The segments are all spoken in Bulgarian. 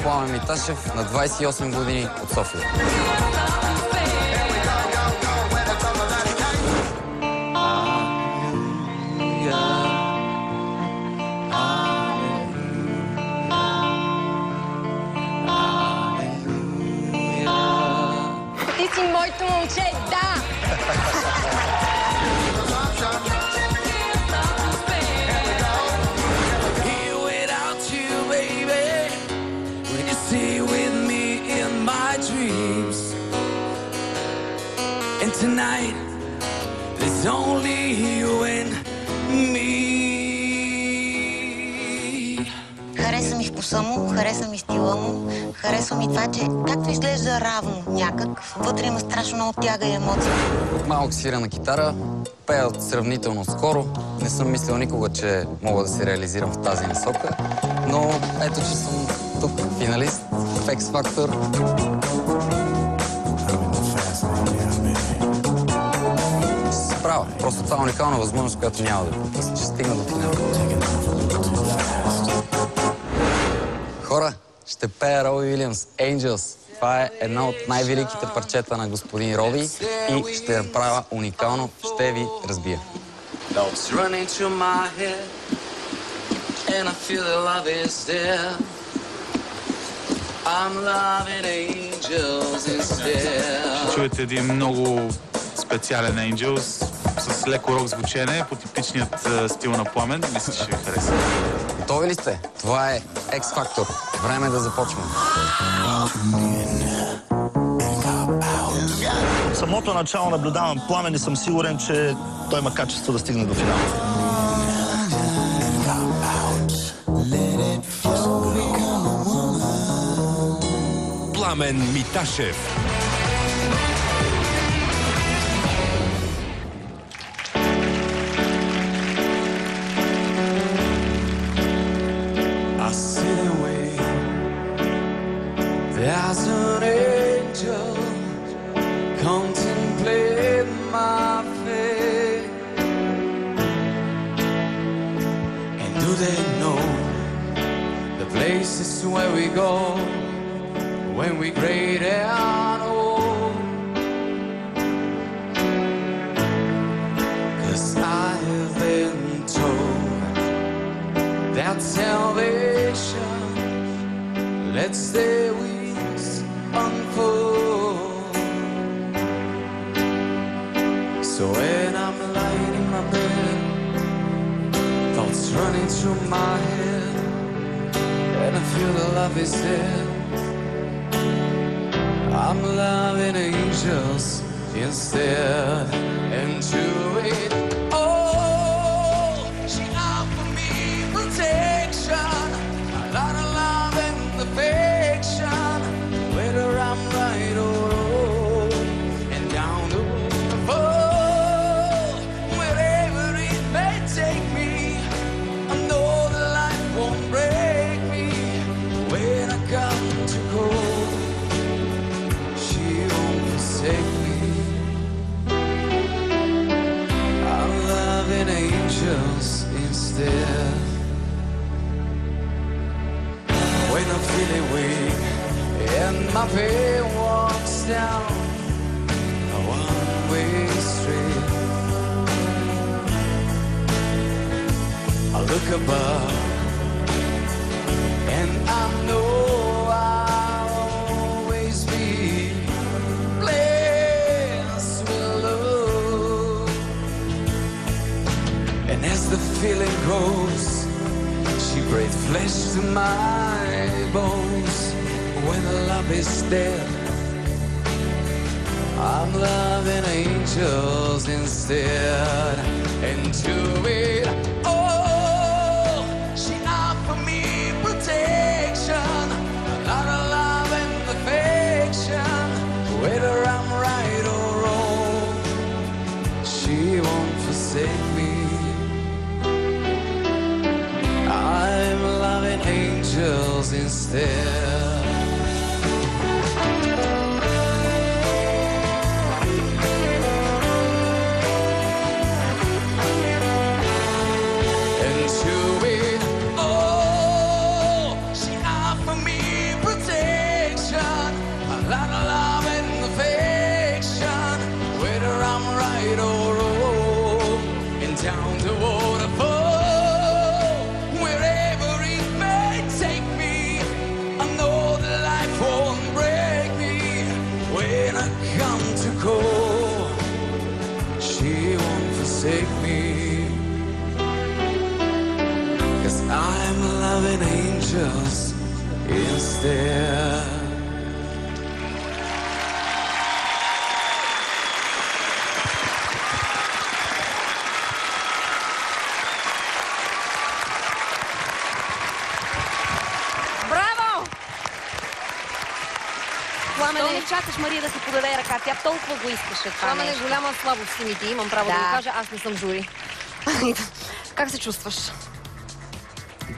Пламен Миташев на 28 години от София. Ти си моето момче, да! And tonight, there's only you and me. Хареса ми вкуса му, хареса ми стила му, хареса ми това, че както изглежда равно някак, вътре има страшно много тяга и емоция. От малък свиря на китара, пея сравнително скоро. Не съм мислил никога, че мога да се реализирам в тази насока, но ето, че съм тук, финалист в X Factor. Права. Просто това е уникална възможност, която няма да пропусна. Ще стигна до финала. Хора, ще пея Роби Уилямс, Angels. Това е една от най-великите парчета на господин Роби и ще я направя уникално. Ще ви разбия. Ще чуете един много специален Angels с леко рок звучене по типичният стил на Пламен. Мисля, че ще ви хареса. Готови ли сте? Това е X Factor. Време е да започваме. От самото начало наблюдавам Пламен и съм сигурен, че той има качество да стигне до финала. Пламен Миташев. There's an angel contemplating my fate. And do they know the places where we go when we great and old? 'Cause I have been told that salvation lets their wings unfold. So when I'm lying in my bed, thoughts running through my head, and I feel the love is there, I'm loving angels instead. And to it, oh, she offered me protection, a lot of love and affection, whether I'm right or wrong, and down the road, wherever it may take me, I know the life won't break me. When I come to go, she won't forsake me. I'm loving angels instead. When I'm feeling weak and my pain walks down a one-way street, I look above and I know I'll always be blessed with love. And as the feeling grows, she breathes flesh to my bones. When the love is there, I'm loving angels instead. And to it, oh, she offered me protection, a lot of love and affection, whether I'm right or wrong, she won't forsake me. I'm loving angels instead. And to it, oh, she offered me protection. loving angels instead. Браво! Защо не Пламене, чакаш Мария да си подаде ръка? Тя толкова го искаше това Пламене, нещо. голяма слабост си ми ти, имам право да Да. го кажа, аз не съм жури. Как се чувстваш?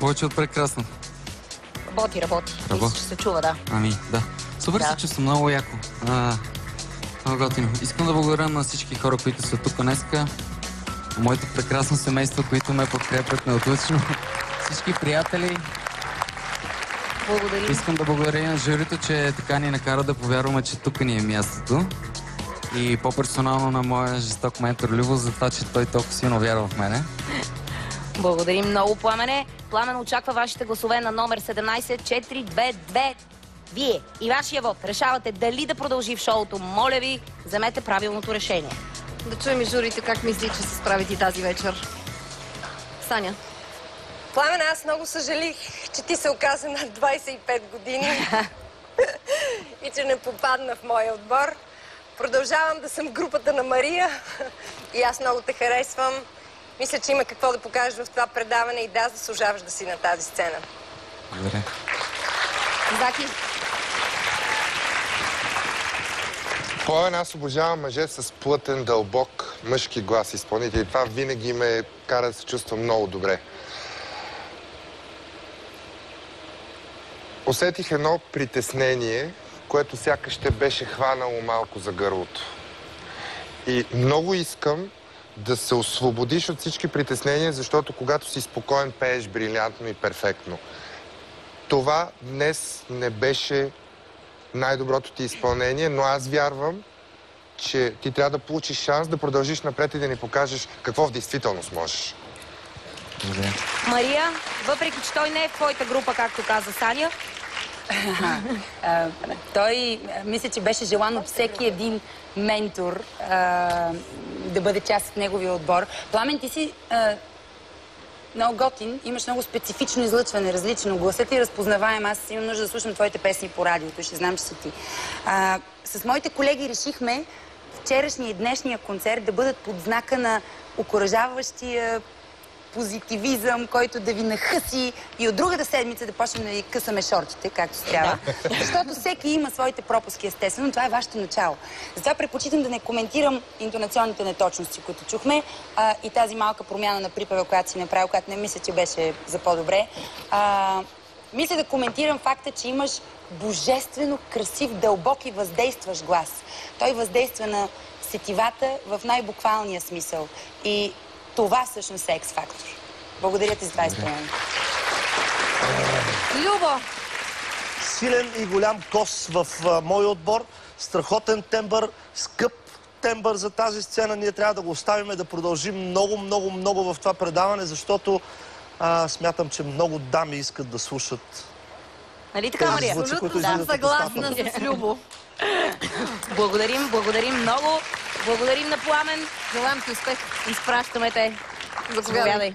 Повече от прекрасно. Работи. Работи. Мисля, че се чува, да. Ами, да. Супер Да. се чувствам, много яко. Много готино. Искам да благодаря на всички хора, които са тук днеска. Моето прекрасно семейство, които ме подкрепят неотлучно. Всички приятели. Благодарим. Искам да благодаря и на журито, че така ни накара да повярваме, че тук ни е мястото. И по-персонално на моя жесток ментор Любо за това, че той толкова силно вярва в мене. Благодарим много, Пламене. Пламен очаква вашите гласове на номер 17422. Вие и вашия вод решавате дали да продължи в шоуто. Моля ви, вземете правилното решение. Да чуем и журите как мисли, че се справите тази вечер. Саня. Пламен, аз много съжалих, че ти се оказа над 25 години и че не попадна в моя отбор. Продължавам да съм в групата на Мария и аз много те харесвам. Мисля, че има какво да покажеш в това предаване и да, заслужаваш да си на тази сцена. Благодаря. Заки. Пламен, аз обожавам мъже с плътен, дълбок, мъжки глас изпълнители. Това винаги ме кара да се чувствам много добре. Усетих едно притеснение, което сякаш те беше хванало малко за гърлото. И много искам да се освободиш от всички притеснения, защото когато си спокоен, пееш брилянтно и перфектно. Това днес не беше най-доброто ти изпълнение, но аз вярвам, че ти трябва да получиш шанс да продължиш напред и да ни покажеш какво в действителност можеш. Благодаря. Мария, въпреки че той не е в твоята група, както каза Саня, Той, мисля, че беше желан от всеки един ментор да бъде част от неговия отбор. Пламен, ти си много готин, имаш много специфично излъчване, различно. Гласът ти е разпознаваем. Аз имам нужда да слушам твоите песни по радиото, ще знам, че си ти. С моите колеги решихме вчерашния и днешния концерт да бъдат под знака на окуражаващия позитивизъм, който да ви нахъси и от другата седмица да почнем да ви късаме шортите, както се трябва. Защото всеки има своите пропуски, естествено. Това е вашето начало. Затова предпочитам да не коментирам интонационните неточности, които чухме, и тази малка промяна на припева, която си направил, която не мисля, че беше за по-добре. Мисля да коментирам факта, че имаш божествено красив, дълбок и въздействащ глас. Той въздейства на сетивата в най-буквалния смисъл. И това всъщност е X-фактор. Благодаря ти за това изпълнение. Любо! Силен и голям кос в моя отбор. Страхотен тембър, скъп тембър за тази сцена. Ние трябва да го оставим да продължим много в това предаване, защото смятам, че много дами искат да слушат. Нали така, Мария? звуци, които Абсолютно излизат от съгласна с Любо. Благодарим много. Благодарим на Пламен. Желаем ти успех. Изпращаме те. Заповядай. Заповядай.